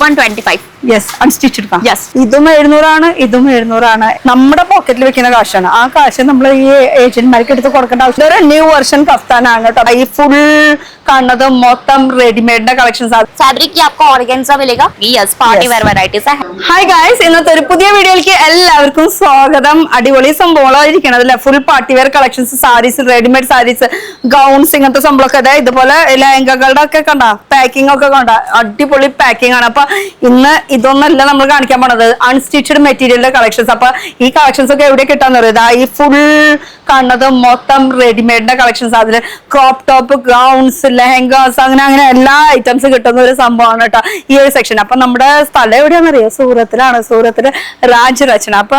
125. Yes, unstitched. Yes. ഇതും 700 ഇതും 700. നമ്മുടെ പോക്കറ്റിൽ വെക്കുന്ന കാശാണ്. ആ കാശ് നമ്മൾ ഈ ഏജന്റ്മാർക്ക് എടുത്ത് കൊടുക്കേണ്ട ആവശ്യമില്ല. ഒരു ന്യൂ വെർഷൻ കഫ്താനാണ് കേട്ടോ. ഈ ഫുൾ കാണുന്നത് മൊത്തം റെഡിമെയ്ഡിന്റെ കളക്ഷൻസ് ആണ്. फैब्रिक की आपको ऑर्गेन्जा मिलेगा. यस, पार्टी वेयर वैरायटीज है. ഹായ് ഗായ്സ്, ഇന്നത്തെ ഒരു പുതിയ വീഡിയോയിലേക്ക് എല്ലാവർക്കും സ്വാഗതം. അടിപൊളി സംഭവങ്ങളായിരിക്കണം അല്ലെ. Full party wear collections, sarees, readymade sarees, gowns, ഇങ്ങനത്തെ സംഭവമൊക്കെ അതെ. ഇതുപോലെ ലഹങ്കകളുടെ ഒക്കെ കണ്ട പാക്കിംഗ് ഒക്കെ കണ്ട അടിപൊളി പാക്കിംഗ് ആണ്. അപ്പൊ ഇന്ന് ഇതൊന്നല്ല നമ്മൾ കാണിക്കാൻ പോണത്, അൺസ്റ്റിച്ചഡ് മെറ്റീരിയലിന്റെ കളക്ഷൻസ്. അപ്പൊ ഈ കളക്ഷൻസ് ഒക്കെ എവിടെ കിട്ടാന്ന് പറയുന്നത്, ഈ ഫുൾ കാണുന്നത് മൊത്തം റെഡിമെയ്ഡിന്റെ കളക്ഷൻസ്. അതില് ക്രോപ്പ് ടോപ്പ്, ഗൗൺസ്, ലെഹങ്കാസ്, അങ്ങനെ അങ്ങനെ എല്ലാ ഐറ്റംസ് കിട്ടുന്ന ഒരു സംഭവമാണ് കേട്ടോ ഈ ഒരു സെക്ഷൻ. അപ്പൊ നമ്മുടെ സ്ഥലം എവിടെയാണെന്നറിയോ? സൂറത്തിലാണ്. സൂറത്തില് രാജരചന. അപ്പൊ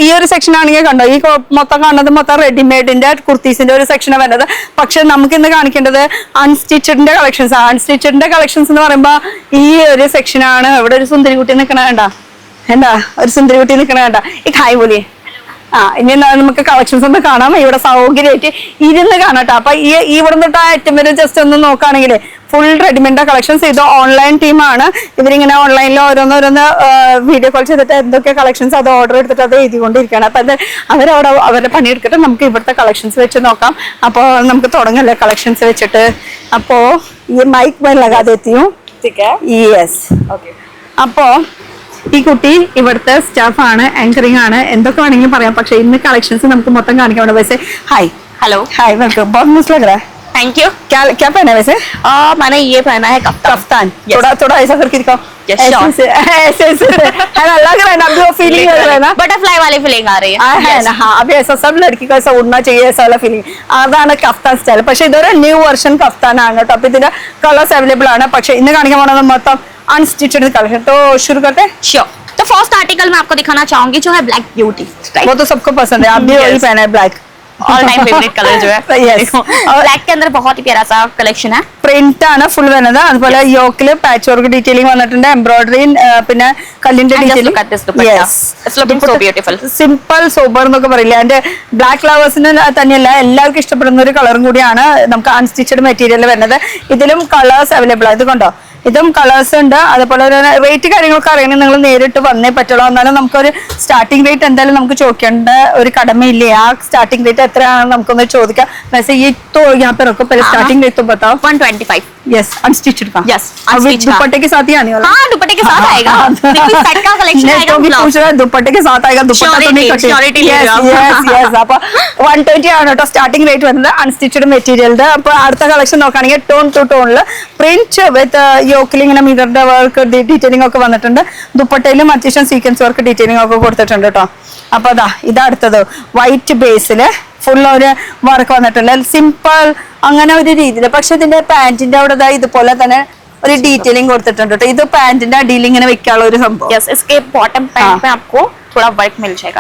ഈ ഒരു സെക്ഷൻ ആണെങ്കിൽ കണ്ടോ, ഈ മൊത്തം കാണുന്നത് മൊത്തം റെഡിമെയ്ഡിന്റെ കുർത്തീസിന്റെ ഒരു സെക്ഷനാണ് വരുന്നത്. പക്ഷെ നമുക്ക് ഇന്ന് കാണിക്കേണ്ടത് അൺസ്റ്റിച്ചഡിന്റെ കളക്ഷൻസ്. അൺസ്റ്റിച്ചഡിന്റെ കളക്ഷൻസ് എന്ന് പറയുമ്പോ ഈ ഒരു സെക്ഷനാണ്. ഇവിടെ ഒരു സുന്ദരി കുട്ടി നിൽക്കണ കണ്ടാ, എന്താ ഒരു സുന്ദരി കുട്ടി നിൽക്കണ കണ്ടാ. ഈ ഹായ് പോലെ ഇനി നമുക്ക് കളക്ഷൻസ് ഒന്ന് കാണാം. ഇവിടെ സൗകര്യമായിട്ട് ഇരുന്ന് കാണാട്ടോ. അപ്പൊ ഇവിടെ നിന്നിട്ട് ഏറ്റവും വരെ ജസ്റ്റ് ഒന്ന് നോക്കുകയാണെങ്കിൽ ഫുൾ റെഡിമെയ്ഡ് കളക്ഷൻസ്. ഇത് ഓൺലൈൻ ടീമാണ്. ഇവരിങ്ങനെ ഓൺലൈനിൽ ഓരോന്നോരോന്ന് വീഡിയോ കോൾ ചെയ്തിട്ട് എന്തൊക്കെ കളക്ഷൻസ് അത് ഓർഡർ എടുത്തിട്ട് അത് എഴുതിക്കൊണ്ടിരിക്കുകയാണ്. അപ്പൊ അത് അവരവിടെ അവരുടെ പണിയെടുത്തിട്ട് നമുക്ക് ഇവിടുത്തെ കളക്ഷൻസ് വെച്ച് നോക്കാം. അപ്പോൾ നമുക്ക് തുടങ്ങല്ലേ കളക്ഷൻസ് വെച്ചിട്ട്. അപ്പോ ഈ മൈക്ക് में लगा देती हूँ. Yes, okay. അപ്പോ ഈ കുട്ടി ഇവിടുത്തെ സ്റ്റാഫാണ്, ആങ്കറിംഗ് ആണ്, എന്തൊക്കെ വേണമെങ്കിലും പറയാം. പക്ഷെ ഇന്ന് കളക്ഷൻസ് നമുക്ക് മൊത്തം കാണിക്കാൻ വേണ്ടി. വैसे हाय हेलो, हाय, वेलकम. बहुत मस्त लग रहा है. Thank you. क्या पहना है वैसे? मैंने ये पहना है कफ्तान. Yes. थोड़ा ऐसा करके दिखाओ. Yes, sure. ऐसे है ना, लग रहा है ना, अभी वो फीलिंग लग रहा है ना, बटरफ्लाई वाली फीलिंग आ रही है. है ना. हाँ, अभी ऐसा सब लड़की को ऐसा उड़ना चाहिए, ऐसा वाला फीलिंग. അതാണ് കഫ്താൻ സ്റ്റൈൽ. പക്ഷെ ഇതൊരു ന്യൂ വെർഷൻ കഫ്താൻ ആണ് കേട്ടോ. അപ്പൊ ഇതിന്റെ കളേഴ്സ് അവൈലബിൾ ആണ്. പക്ഷെ ഇന്ന് കാണിക്കാൻ പോകുന്നത് മൊത്തം അൺസ്റ്റിച്ചഡ് കളക്ഷൻ. तो शुरू करते हैं. श्योर. तो फर्स्ट आर्टिकल मैं आपको दिखाना चाहूंगी जो है ब्लैक ब्यूटी. वो तो सबको पसंद है. आप भी वही पहना है, black. All time favourite colour जो है. Yes. और ब्लैक के अंदर बहुत ही प्यारा सा कलेक्शन है. പ്രിന്റ് ആണ് ഫുൾ വരുന്നത്. അതുപോലെ യോക്കില് പാച്ച് വർക്ക് ഡീറ്റെയിലിംഗ് വന്നിട്ടുണ്ട്, എംബ്രോയിഡറി, പിന്നെ കല്ലിന്റെ സിമ്പിൾ സോബർ എന്നൊക്കെ പറയില്ല. അതിന്റെ ബ്ലാക്ക് ഫ്ലവേഴ്സിന് തന്നെയല്ല, എല്ലാവർക്കും ഇഷ്ടപ്പെടുന്ന ഒരു കളറും കൂടിയാണ് നമുക്ക് അൺസ്റ്റിച്ചഡ് മെറ്റീരിയൽ വരുന്നത്. ഇതിലും കളേഴ്സ് അവൈലബിൾ ആണ്. ഇത് കണ്ടോ, ഇതും കളേഴ്സ് ഉണ്ട്. അതുപോലെ റേറ്റ് കാര്യങ്ങളൊക്കെ അറിയണമെങ്കിൽ നിങ്ങൾ നേരിട്ട് വന്നേ പറ്റുള്ളൂ. എന്നാലും നമുക്കൊരു സ്റ്റാർട്ടിംഗ് റേറ്റ് എന്തായാലും നമുക്ക് ചോദിക്കേണ്ട ഒരു കടമയില്ലേ. ആ സ്റ്റാർട്ടിംഗ് റേറ്റ് എത്രയാണെന്ന് നമുക്കൊന്ന് ചോദിക്കാം. वैसे ये तो यहाँ पे रखो, पहले स्टार्टिंग रेट तो बताओ. 125. यस, अनस्टिचड का. यस, दुपट्टे के साथ ही आने वाला. हाँ, दुपट्टे के साथ आएगा. देखिए सेट का कलेक्शन आएगा. तो भी पूछ रहा है, दुपट्टे के साथ आएगा. दुपट्टा तो नहीं कटे. യെസ്. അപ്പൊ 120 ആണ് കേട്ടോ സ്റ്റാർട്ടിംഗ് റേറ്റ് വരുന്നത് അൺസ്റ്റിച്ചഡ് മെറ്റീരിയലിന്റെ. അപ്പൊ അടുത്ത കളക്ഷൻ നോക്കുകയാണെങ്കിൽ ടോൺ ടു ടോണില് പ്രിന്റ് വിത്ത് യോക്കിൽ ഇങ്ങനെ മിററിന്റെ വർക്ക് ഡീറ്റെയിലിംഗ് ഒക്കെ വന്നിട്ടുണ്ട്. ദുപ്പട്ടയിലും അത്യാവശ്യം സീക്വൻസ് വർക്ക് ഡീറ്റെയിലിംഗ് ഒക്കെ കൊടുത്തിട്ടുണ്ട് കേട്ടോ. അപ്പൊ ഇതടുത്തത് വൈറ്റ് ബേസില് ഫുൾ ഒരു വർക്ക് വന്നിട്ടുണ്ട്. സിമ്പിൾ അങ്ങനെ ഒരു രീതിയിൽ. പക്ഷെ ഇതിന്റെ പാന്റിന്റെ അവിടെ ഇതുപോലെ തന്നെ ഒരു ഡീറ്റെയിലിംഗ് കൊടുത്തിട്ടുണ്ട് കേട്ടോ. ഇത് പാന്റിന്റെ അടിയിൽ ഇങ്ങനെ വെക്കാനുള്ള ഒരു സംഭവം. यस, इसके बॉटम पैंट में आपको थोड़ा वर्क मिल जाएगा.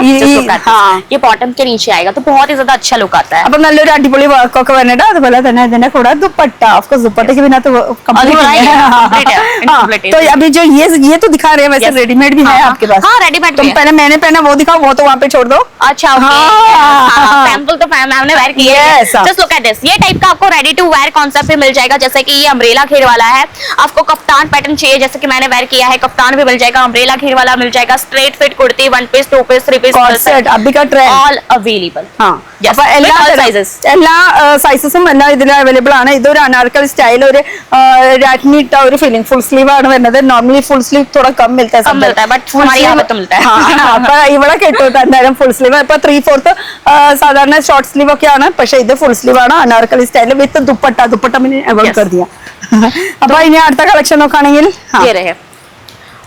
ये बॉटम के नीचे आएगा तो बहुत ही ज्यादा अच्छा लुक आता है. അപ്പൊ നല്ലൊരു അടിപൊളി വർക്ക് ഒക്കെ വരുന്നുണ്ട്. അതുപോലെ തന്നെ ഇതിന്റെ കൂടെ ദുപ്പട്ട, ഓഫ് കോഴ്സ് दुपट्टे के बिना तो कंप्लीट नहीं है. तो अभी जो ये तो दिखा रहे हैं, वैसे रेडीमेड भी है आपके पास? हाँ, रेडीमेड तुम पहले मैंने पहना वो दिखाओ, वो तो वहाँ पे छोड़ दो. अच्छा, सैंपल तो हमने वेयर किया है. Just look at this. ये टाइप का आपको रेडी टू वेयर कॉन्सेप्ट भी मिल जाएगा. जैसे कि ये अम्ब्रेला घेर वाला है. आपको कफ्तान पैटर्न चाहिए, जैसे कि मैंने वेयर किया है, कफ्तान भी मिल जाएगा. अम्ब्रेला घेर वाला मिल जाएगा. Straight fit kurti, 1 piece, 2 piece, 3 piece, set अभी का ट्रेंड all available. അപ്പൊ എല്ലാ സൈസസും എല്ലാം ഇതിൽ അവൈലബിൾ ആണ്. ഇതൊരു അനാർക്കലി സ്റ്റൈൽ, ഒരു രാജ്ഞി ഇട്ട ഒരു ഫീലിംഗ്. ഫുൾ സ്ലീവ് ആണ് വരുന്നത്. നോർമലി ഫുൾ സ്ലീവ് थोड़ा कम मिलता है, बट हमारे यहाँ पे तो मिलता है. അപ്പൊ ഇവിടെ കിട്ടും എന്തായാലും ഫുൾ സ്ലീവ്. ഇപ്പൊ 3/4 സാധാരണ ഷോർട്ട് സ്ലീവ് ഒക്കെയാണ്. പക്ഷെ ഇത് ഫുൾ സ്ലീവ് ആണ്, അനാർക്കലി സ്റ്റൈൽ വിത്ത് ദുപ്പട്ട मैंने അവോയ്ഡ് कर दिया. അപ്പൊ ഇനി അടുത്ത കളക്ഷൻ നോക്കുകയാണെങ്കിൽ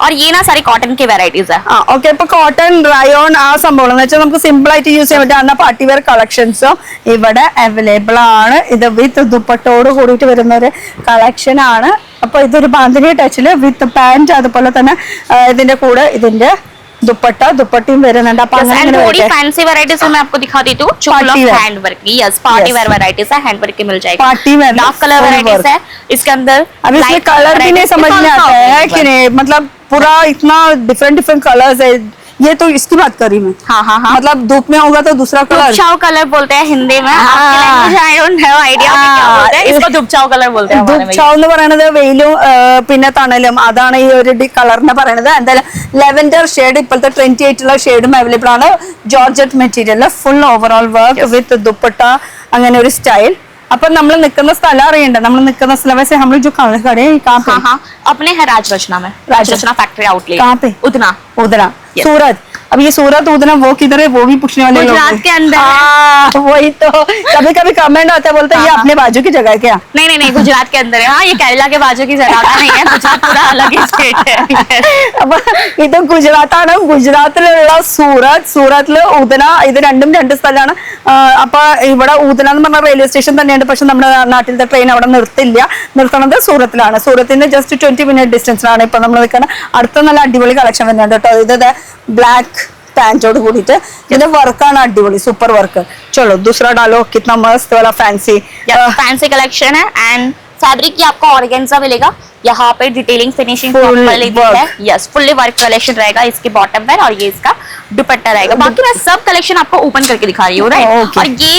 और ये ना सारी कॉटन की वेराइटीज है. ഓക്കെ. ഇപ്പൊ കോട്ടൺ, റയോൺ ആ സംഭവം എന്ന് വെച്ചാൽ നമുക്ക് സിമ്പിൾ ആയിട്ട് യൂസ് ചെയ്യാൻ പറ്റുന്ന പാർട്ടി വെയർ കളക്ഷൻസും ഇവിടെ അവൈലബിൾ ആണ്. ഇത് വിത്ത് ദുപ്പട്ടോട് കൂടിയിട്ട് വരുന്ന ഒരു കളക്ഷൻ ആണ്. അപ്പൊ ഇതൊരു ബാന്തിനി ടച്ചില് വിത്ത് പാന്റ്, അതുപോലെ തന്നെ ഇതിന്റെ കൂടെ ഇതിന്റെ दुपट्टियों വരുന്നുണ്ട്. അപ്പൊ അങ്ങനെ थोड़ी फैंसी वैरायटीज मैं आपको दिखा देती हूँ. हैंड वर्क की, यस, पार्टी वेयर वैरायटीज है, हैंड वर्क की मिल जाएगी. Party wear dark colour varieties है इसके अंदर. अब इसमें कलर भी नहीं समझ में आता है कि नहीं, मतलब पूरा इतना डिफरेंट कलर्स है. ये तो इसकी बात कर रही मैं। हाँ हाँ हाँ, मतलब धूप में होगा तो दूसरा कलर। दुबचाव कलर बोलते हैं हिंदी में, आई डोंट हैव आइडिया क्या बोलते हैं इसको, दुबचाव कलर बोलते हैं हमारे में। ദുപ്ചാവ് എന്ന് പറയുന്നത് വെയിലും പിന്നെ തണലും, അതാണ് ഈ ഒരു കളറിനെ പറയുന്നത്. എന്തായാലും ലെവൻഡർ ഷെയ്ഡ് ഇപ്പോഴത്തെ ട്രെൻഡി ആയിട്ടുള്ള ഷെയ്ഡും അവൈലബിൾ ആണ്. Georgette material, full overall work with dupatta, അങ്ങനെ ഒരു സ്റ്റൈൽ. അപ്പൊ നമ്മൾ നിൽക്കുന്ന സ്ഥലം അറിയണ്ട, നമ്മൾ നിൽക്കുന്ന സ്ഥലം वैसे हम लोग जो खड़े हैं कहाँ पे? हाँ हाँ, अपने है राजरचना में, राजरचना फैक्ट्री आउटलेट। कहाँ पे? उतना उधना, सूरत. अब ये सूरत उधना वो किधर है, वो भी पूछने वाले लोग गुजरात हैं। के अंदर है। हाँ, वही तो कभी कभी कमेंट आता है, बोलते हैं ये अपने बाजू की जगह है क्या? नहीं नहीं नहीं, गुजरात के अंदर है। हाँ, ये केरला के बाजू की जगह नहीं है, गुजरात पूरा अलग ही स्टेट है। അപ്പൊ ഇത് ഗുജറാത്താണ്. ഗുജറാത്തിലുള്ള സൂറത്തില് ഉദന, ഇത് രണ്ടും രണ്ട് സ്ഥലമാണ്. അപ്പൊ ഇവിടെ ഉദന എന്ന് പറഞ്ഞ റെയിൽവേ സ്റ്റേഷൻ തന്നെയുണ്ട്, പക്ഷെ നമ്മുടെ നാട്ടിലത്തെ ട്രെയിൻ അവിടെ നിർത്തണത് സൂറത്തിലാണ്. സൂറത്തിന്റെ ജസ്റ്റ് 20 മിനിറ്റ് ഡിസ്റ്റൻസിലാണ് ഇപ്പൊ നമ്മൾ നിൽക്കുന്നത്. അടുത്ത നല്ല അടിപൊളി കളക്ഷൻ വരുന്നുണ്ട് കേട്ടോ. ഇത് ബ്ലാക്ക് पैंटोड കൂടിയിട്ട് ഇതിന്റെ വർക്കാണ് അടിപൊളി, സൂപ്പർ വർക്ക്. चलो दूसरा डालो, कितना मस्त वाला फैंसी फैंसी कलेक्शन है एंड फैब्रिक की आपको ऑर्गेन्जा मिलेगा. यहाँ पे डिटेलिंग फिनिशिंग है, यस फुल्ली वर्क कलेक्शन रहेगा. इसके बॉटम वेयर और ये इसका दुपट्टा रहेगा. बाकी मैं सब कलेक्शन आपको ओपन करके दिखा रही हूँ, राइट. और ये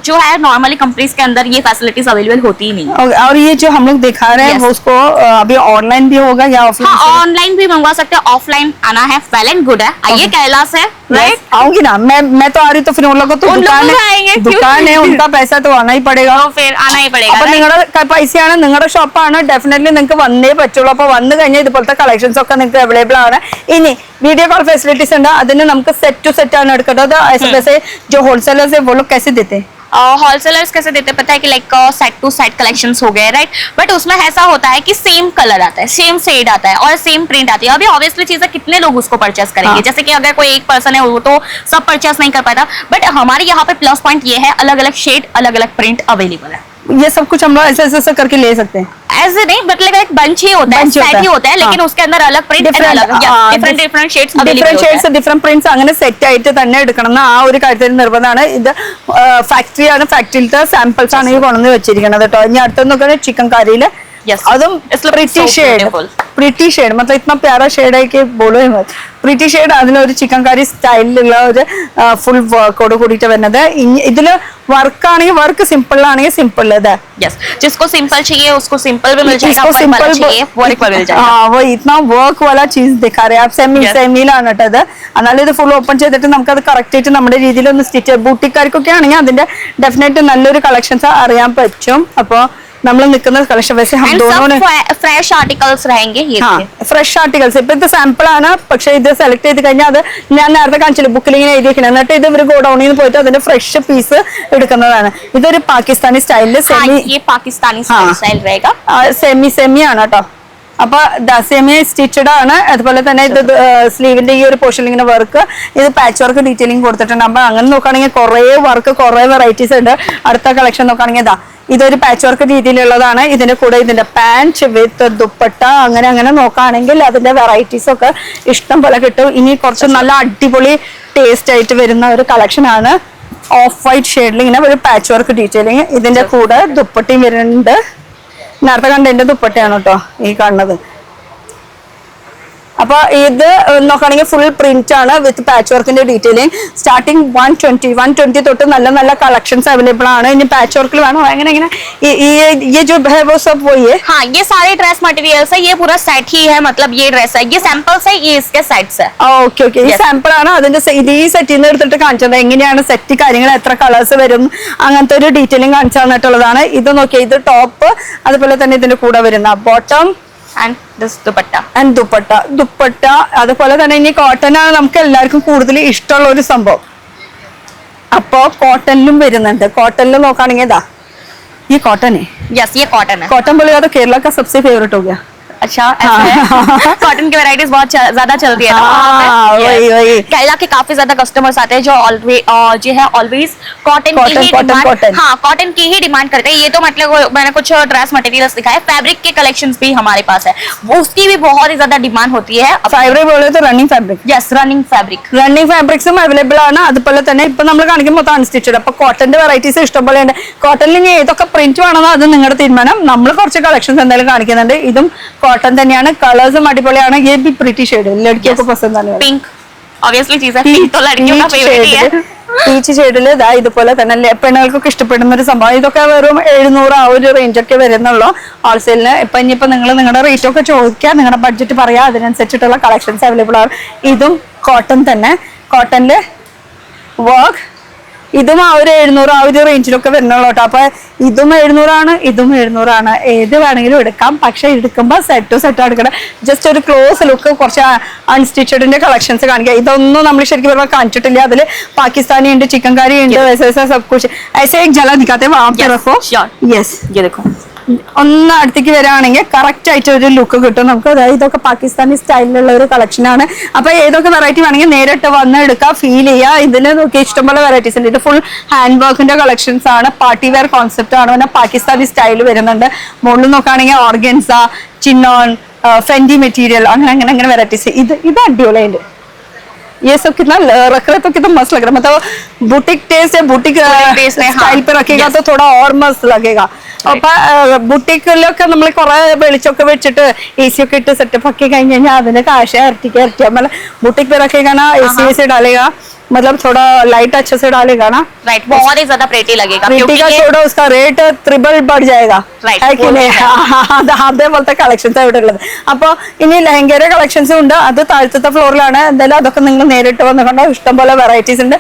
जो है नॉर्मली कंपनीज के अंदर ये फैसिलिटीज अवेलेबल होती ही नहीं. और ये जो हम लोग दिखा रहे हैं वो उसको अभी ऑनलाइन भी होगा या ऑफलाइन? हाँ, ऑनलाइन भी मंगवा सकते हैं, ऑफलाइन आना है. वेल एंड गुड है. आइए केरला से, राइट. आऊंगी ना मैं तो आ रही, तो फिर उन लोगों को दुकान है उनका पैसा तो आना ही पड़ेगा. फिर आना ही पड़ेगा. അപ്പൊ നിങ്ങളുടെ പൈസയാണ്, നിങ്ങളുടെ ഷോപ്പാണ്, ഡെഫിനറ്റ്ലി നിങ്ങൾക്ക് വന്നേ പറ്റുള്ളൂ. അപ്പൊ വന്നു കഴിഞ്ഞാൽ ഇതുപോലത്തെ കളക്ഷൻസ് ഒക്കെ നിങ്ങൾക്ക് അവൈലബിൾ ആണ്. ഇനി വീഡിയോ कॉल फैसिलिटीज ഉണ്ട്, അതിന് നമുക്ക് സെറ്റ് ടു സെറ്റ് ആണ് എടുക്കേണ്ടത്. ऐसे जो होलसेलर्स है वो लोग कैसे देते हैं? होलसेलर्स कैसे देते हैं पता है कि like set to set collections हो गए, राइट. बट उसमें ऐसा होता है कि सेम कलर आता है, सेम शेड आता है और सेम प्रिंट आती है. अभी ऑब्वियसली चीज है, कितने लोग उसको परचेस करेंगे? जैसे कि अगर कोई एक पर्सन है वो तो सब परचेस नहीं कर पाता. बट हमारे यहाँ पे प्लस पॉइंट ये है, अलग अलग शेड, अलग अलग प्रिंट अवेलेबल है. ये सब कुछ हम लोग ऐसे करके ले सकते हैं. ऐसे नहीं, मतलब एक बंच ही होता है, सेट ही होता है, लेकिन उसके अंदर अलग print, different shades different prints അങ്ങനെ സെറ്റ് ആയിട്ട് തന്നെ എടുക്കണം എന്ന് ആ ഒരു കാര്യത്തിൽ നിർബന്ധമാണ്. ഇത് ഫാക്ടറിയാണ്, ഫാക്ടറിയിലത്തെ സാമ്പിൾസ് ആണ് ഈ കൊണ്ടുവന്ന് വെച്ചിരിക്കുന്നത് കേട്ടോ. ഇനി അടുത്ത നോക്കുകയാണ് ചിക്കൻ കറിയില്, അതും പ്രിറ്റി ഷെയ്ഡ് मतलब इतना प्यारा शेड है कि बोलो ही मत. പ്രിറ്റി ഷെയ്ഡ്, അതിലൊരു ചിക്കൻ കറി സ്റ്റൈലിലുള്ള ഒരു ഫുൾ വർക്കോട് കൂടിയിട്ട് വരുന്നത്. ഇതില് വർക്ക് ആണെങ്കിൽ വർക്ക്, സിമ്പിൾ ആണെങ്കിൽ സിമ്പിൾ. ഇത് जिसको सिंपल चाहिए उसको सिंपल भी मिल जाएगा, सिंपल चाहिए वर्क भी मिल जाएगा. हाँ, वो इतना वर्क वाला चीज दिखा रहे हैं आप. സെമിയിലാണ് കേട്ടോ ഇത്. എന്നാലും ഇത് ഫുൾ ഓപ്പൺ ചെയ്തിട്ട് നമുക്കത് കറക്റ്റ് ആയിട്ട് നമ്മുടെ രീതിയിൽ ഒന്ന് സ്റ്റിച്ച്, ബൂട്ടിക്കാർക്കൊക്കെ ആണെങ്കിൽ അതിന്റെ ഡെഫിനറ്റ് നല്ലൊരു കളക്ഷൻസ് അറിയാൻ പറ്റും. അപ്പൊ നമ്മൾ നിൽക്കുന്ന കളക്ഷൻ वैसे हम दोनों ने फ्रेश आर्टिकल्स रहेंगे. ये ഫ്രഷ് ആർട്ടിക്കൽസ് ഇപ്പൊ ഇത് സാമ്പിൾ ആണ്, പക്ഷെ ഇത് സെലക്ട് ചെയ്ത് കഴിഞ്ഞാൽ അത് ഞാൻ നേരത്തെ കാണിച്ചില്ല, ബുക്കിൽ ഇങ്ങനെ എഴുതിയിരിക്കണം. എന്നിട്ട് ഇത് ഇവർ ഗോഡൌണിൽ നിന്ന് പോയിട്ട് അതിന്റെ ഫ്രഷ് പീസ് എടുക്കുന്നതാണ്. ഇതൊരു പാകിസ്ഥാനി സ്റ്റൈലില് സെമി ആണ് കേട്ടോ. അപ്പൊ സെമി സ്റ്റിച്ചഡ് ആണ്. അതുപോലെ തന്നെ ഇത് സ്ലീവിന്റെ ഈ ഒരു പോർഷൻ ഇങ്ങനെ വർക്ക്, ഇത് പാച്ച് വർക്ക് ഡീറ്റെയിലിംഗ് കൊടുത്തിട്ടുണ്ട്. അപ്പൊ അങ്ങനെ നോക്കുകയാണെങ്കിൽ കുറെ വർക്ക്, കുറെ വെറൈറ്റീസ് ഉണ്ട്. അടുത്ത കളക്ഷൻ നോക്കുകയാണെങ്കിൽ ഇതാ, ഇതൊരു പാച്ച് വർക്ക് രീതിയിലുള്ളതാണ്. ഇതിന്റെ കൂടെ ഇതിന്റെ പാന്റ് വിത്ത് ദുപ്പട്ട, അങ്ങനെ നോക്കുകയാണെങ്കിൽ അതിന്റെ വെറൈറ്റീസ് ഒക്കെ ഇഷ്ടം പോലെ കിട്ടും. ഇനി കുറച്ച് നല്ല അടിപൊളി ടേസ്റ്റ് ആയിട്ട് വരുന്ന ഒരു കളക്ഷൻ ആണ്. ഓഫ് വൈറ്റ് ഷെയ്ഡിൽ ഇങ്ങനെ ഒരു പാച്ച് വർക്ക് ഡീറ്റെയിലിംഗ്, ഇതിന്റെ കൂടെ ദുപ്പട്ടയും വരുന്നുണ്ട്. നേരത്തെ കണ്ടതിന്റെ ദുപ്പട്ടയാണ് കേട്ടോ ഈ കാണുന്നത്. അപ്പൊ ഇത് നോക്കുകയാണെങ്കിൽ ഫുൾ പ്രിന്റ് ആണ് വിത്ത് പാച്ച് വർക്കിന്റെ ഡീറ്റെയിലിംഗ്. സ്റ്റാർട്ടിംഗ് 120 തൊട്ട് നല്ല നല്ല കളക്ഷൻസ് അവൈലബിൾ ആണ്. ഇനി പാച്ച് വർക്കിൽ വേണോ എങ്ങനെ ये जो है वो सब वही है. हाँ, ये सारे ड्रेस मटेरियल्स है, ये पूरा सेट ही है. मतलब ये ड्रेस है, ये सैंपल्स है, ये इसके सेट्स है. ഓക്കെ ഈ സാമ്പിൾ ആണ്. അതിന്റെ ഇത് ഈ സെറ്റിൽ നിന്ന് എടുത്തിട്ട് കാണിച്ചത് എങ്ങനെയാണ് സെറ്റ് കാര്യങ്ങൾ, എത്ര കളേഴ്സ് വരും, അങ്ങനത്തെ ഒരു ഡീറ്റെയിലിംഗ് കാണിച്ചു തന്നിട്ടുള്ളതാണ്. ഇത് നോക്കിയാൽ ഇത് ടോപ്പ്, അതുപോലെ തന്നെ ഇതിന്റെ കൂടെ വരുന്ന bottom and this dupatta. And dupatta അതുപോലെ തന്നെ ഇനി കോട്ടൺ ആണ് നമുക്ക് എല്ലാവർക്കും കൂടുതൽ ഇഷ്ടമുള്ള ഒരു സംഭവം. അപ്പോ കോട്ടണിലും വരുന്നുണ്ട്. കോട്ടണിൽ നോക്കുകയാണെങ്കിൽ ഇതാ ഈ कॉटन है. यस, ये कॉटन है. कॉटन बोलेगा तो केरला का सबसे फेवरेट हो गया. अच्छा, कॉटन की वैरायटीज बहुत ज्यादा चलती है ना. वही केरला के काफी ज्यादा कस्टमर्स आते हैं जो ऑलवेज कॉटन की ही डिमांड, हाँ कॉटन की ही डिमांड करते हैं. ये तो मतलब मैंने कुछ ड्रेस मटेरियल्स दिखाए, फैब्रिक के कलेक्शंस भी हमारे पास है, वो उसकी भी बहुत ही ज्यादा डिमांड होती है. ഫാബ്രിക് बोले तो റണ്ണിംഗ് ഫാബ്രിക്. യെസ്, റണ്ണിംഗ് ഫാബ്രിക്സും അവൈലബിൾ ആണ്. അതുപോലെ തന്നെ ഇപ്പൊ നമ്മൾ കാണിക്കുമ്പോൾ മൊത്തം അൺസ്റ്റിച്ചഡ്. അപ്പൊ കോട്ടന്റെ വെറൈറ്റീസ് ഇഷ്ടംപോലെ ഉണ്ട്. കോട്ടണിൽ ഇനി ഏതൊക്കെ പ്രിന്റ് വേണമെന്നോ അത് നിങ്ങളുടെ തീരുമാനം. നമ്മൾ കുറച്ച് കളക്ഷൻസ് എന്തായാലും കാണിക്കുന്നുണ്ട്. ഇതും कॉटन തന്നെയാണ്. കളേഴ്സും അടിപൊളിയാണ്. ये भी प्रिटी शेड है, लड़कियों को पसंद आने वाला. पिंक ऑब्वियसली चीज है, पिंक तो लड़कियों का फेवरेट ही है. പീച്ച് ഷെയ്ഡില് ഇതാ ഇതുപോലെ തന്നെ പെണ്ണുകൾക്കൊക്കെ ഇഷ്ടപ്പെടുന്ന ഒരു സംഭവം. ഇതൊക്കെ വെറും 700 ആ ഒരു റേഞ്ച് ഒക്കെ വരുന്നുള്ളൂ ഹോൾസെയിലിന്. ഇനിയിപ്പോ നിങ്ങൾ നിങ്ങളുടെ റേറ്റ് ഒക്കെ ചോദിക്കുക, നിങ്ങളുടെ ബഡ്ജറ്റ് പറയാ, അതിനനുസരിച്ചിട്ടുള്ള കളക്ഷൻസ് അവൈലബിൾ ആണ്. ഇതും കോട്ടൺ തന്നെ, കോട്ടണില് വർക്ക്, ഇതും ആ ഒരു 700 ആ ഒരു റേഞ്ചിലൊക്കെ വരുന്നുള്ളൂ കേട്ടോ. അപ്പൊ ഇതും 700 ആണ്, ഇതും 700 ആണ്. ഏത് വേണമെങ്കിലും എടുക്കാം, പക്ഷെ എടുക്കുമ്പോൾ സെറ്റ് ടു സെറ്റ് എടുക്കണം. ജസ്റ്റ് ഒരു ക്ലോസ് ലുക്ക്, കുറച്ച് അൺസ്റ്റിച്ചഡിന്റെ കളക്ഷൻസ് കാണിക്കുക. ഇതൊന്നും നമ്മൾ ശരിക്കും പറഞ്ഞാൽ കാണിച്ചിട്ടില്ല. അതിൽ പാകിസ്ഥാനി ഉണ്ട്, ചിക്കൻ കറി ഉണ്ട്, സബ് കുച്ച് ऐसे एक झलक दिखाते हैं वहां पे रखो. यस, ये देखो ഒന്ന് അടുത്തേക്ക് വരികയാണെങ്കിൽ കറക്റ്റ് ആയിട്ട് ഒരു ലുക്ക് കിട്ടും നമുക്ക്. അതായത് ഇതൊക്കെ പാകിസ്ഥാനി സ്റ്റൈലിലുള്ള ഒരു കളക്ഷൻ ആണ്. അപ്പൊ ഏതൊക്കെ വെറൈറ്റി വേണമെങ്കിൽ നേരിട്ട് വന്ന് എടുക്കാം, ഫീൽ ചെയ്യുക. ഇതിന് നോക്കി ഇഷ്ടംപോലെ വെറൈറ്റീസ് ഉണ്ട്. ഇത് ഫുൾ ഹാൻഡ് വർക്കിന്റെ കളക്ഷൻസ് ആണ്, പാർട്ടി വെയർ കോൺസെപ്റ്റ് ആണ്, പിന്നെ പാകിസ്ഥാനി സ്റ്റൈൽ വരുന്നുണ്ട്. മുകളിൽ നോക്കുകയാണെങ്കിൽ ഓർഗൻസ, ചിന്നോൺ, ഫെൻഡി മെറ്റീരിयल, അങ്ങനെ വെറൈറ്റീസ്. ഇത് അടിപൊളിയുണ്ട്. ये सब कितना रख रहे तो कितना मस्त लग रहा है. मतलब बुटीक टेस्ट है, बुटीक स्टाइल पे रखेगा तो थोड़ा और मस्त लगेगा. അപ്പൊ ബുട്ടീക്കിലൊക്കെ നമ്മൾ കുറെ വെളിച്ചൊക്കെ വെച്ചിട്ട് AC ഒക്കെ ഇട്ട് സെറ്റപ്പ് ആക്കി കഴിഞ്ഞ് കഴിഞ്ഞാൽ അതിന്റെ കാശ് ഇരട്ടിക്കുക. ബുटीक पे रखेगा ना, AC से डालेगा, मतलब थोड़ा लाइट अच्छे से डालेगा ना, राइट, बहुत ही ज्यादा प्रेटी लगेगा. प्रेटी का छोड़ो, उसका रेट ट्रिपल बढ़ जाएगा. है कि नहीं? അതേപോലത്തെ കളക്ഷൻസ് ഇവിടെ ഉള്ളത്. അപ്പൊ ഇനി ലെഹങ്കയുടെ കളക്ഷൻസും ഉണ്ട്. അത് താഴത്തെ ഫ്ലോറിലാണ്. എന്തായാലും അതൊക്കെ നിങ്ങൾ നേരിട്ട് വന്ന് കണ്ടോ. ഇഷ്ടംപോലെ വെറൈറ്റീസ് ഉണ്ട്,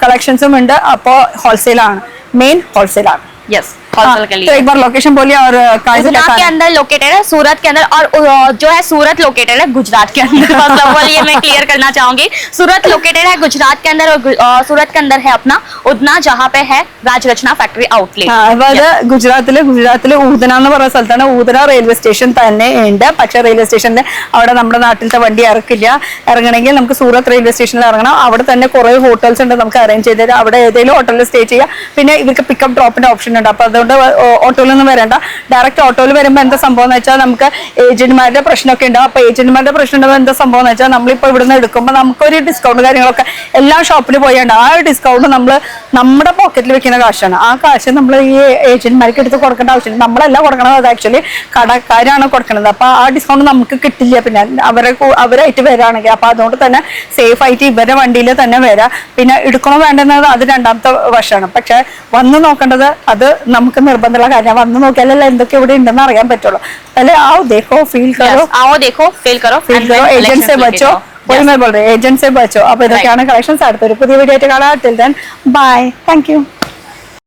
കളക്ഷൻസും ഉണ്ട്. അപ്പൊ ഹോൾസെയിലാണ്, മെയിൻ ഹോൾസെയിലാണ്. यस, होलसेल के लिए. तो एक बार लोकेशन बोलिए और गुजरात के अंदर लोकेटेड है, सूरत के अंदर, और जो है सूरत लोकेटेड है गुजरात के अंदर. मतलब ये मैं क्लियर करना चाहूंगी. सूरत लोकेटेड है गुजरात के अंदर, और सूरत के अंदर है अपना उदना, जहाँ पे है राज रचना फैक्ट्री आउटलेट. അതായത് ഗുജറാത്തില് ഊദന എന്ന് പറയുന്ന സ്ഥലത്താണ്. ഊദന റെയിൽവേ സ്റ്റേഷൻ തന്നെ ഉണ്ട്. പക്ഷെ റെയിൽവേ സ്റ്റേഷനിൽ അവിടെ നമ്മുടെ നാട്ടിലത്തെ വണ്ടി ഇറക്കില്ല. ഇറങ്ങണമെങ്കിൽ നമുക്ക് സൂറത്ത് റെയിൽവേ സ്റ്റേഷനിൽ ഇറങ്ങണം. അവിടെ തന്നെ കുറെ ഹോട്ടൽസ് ഉണ്ട്, നമുക്ക് അറേഞ്ച് ചെയ്ത് തരാം. അവിടെ ഏതെങ്കിലും ഹോട്ടലിൽ സ്റ്റേ ചെയ്യാം. പിന്നെ ഇവർക്ക് പിക്കപ്പ് ഡ്രോപ്പിന്റെ ഓപ്ഷൻ ഉണ്ട്. അപ്പൊ അതുകൊണ്ട് ഓട്ടോയിൽ ഒന്നും വരണ്ട. ഡയറക്റ്റ് ഓട്ടോയിൽ വരുമ്പോൾ എന്താ സംഭവം എന്ന് വെച്ചാൽ നമുക്ക് ഏജന്റുമാരുടെ പ്രശ്നമൊക്കെ ഉണ്ടാവും. അപ്പൊ ഏജന്റുമാരുടെ പ്രശ്നം ഉണ്ടാകുമ്പോൾ എന്താ സംഭവം എന്ന് വെച്ചാൽ നമ്മളിപ്പോ ഇവിടുന്ന് എടുക്കുമ്പോൾ നമുക്കൊരു ഡിസ്കൗണ്ട് കാര്യങ്ങളൊക്കെ എല്ലാ ഷോപ്പിൽ പോയാണ്ട് ആ ഡിസ്കൗണ്ട് നമ്മൾ നമ്മുടെ പോക്കറ്റിൽ വെക്കുന്ന കാശാണ്. ആ കാശ് നമ്മൾ ഈ ഏജന്റുമാർക്ക് എടുത്ത് കൊടുക്കേണ്ട ആവശ്യമില്ല. നമ്മളല്ല കൊടുക്കണത്, അത് ആക്ച്വലി കടക്കാരാണ് കൊടുക്കുന്നത്. അപ്പൊ ആ ഡിസ്കൗണ്ട് നമുക്ക് കിട്ടില്ല. പിന്നെ അവരായിട്ട് വരാണെങ്കിൽ അപ്പൊ അതുകൊണ്ട് തന്നെ സേഫ് ആയിട്ട് ഇവരുടെ വണ്ടിയിൽ തന്നെ വരാം. പിന്നെ എടുക്കണോ വേണ്ടെന്നത് അത് രണ്ടാമത്തെ വശമാണ്. പക്ഷെ വന്ന് നോക്കേണ്ടത് അത് നമുക്ക് നിർബന്ധമുള്ള കാര്യം. വന്ന് നോക്കിയാലല്ല എന്തൊക്കെ ഇവിടെ ഉണ്ടെന്ന് അറിയാൻ പറ്റുള്ളൂ. അല്ലെ आओ देखो फील करो, आओ देखो फील करो, एजेंट से बचो. वही मैं बोल रही हूँ, एजेंट से बचो. അപ്പൊ ഇതൊക്കെയാണ് കളക്ഷൻസ്. അടുത്തൊരു പുതിയ വീഡിയോ ആയിട്ട് കാണാം. Till then bye, thank you.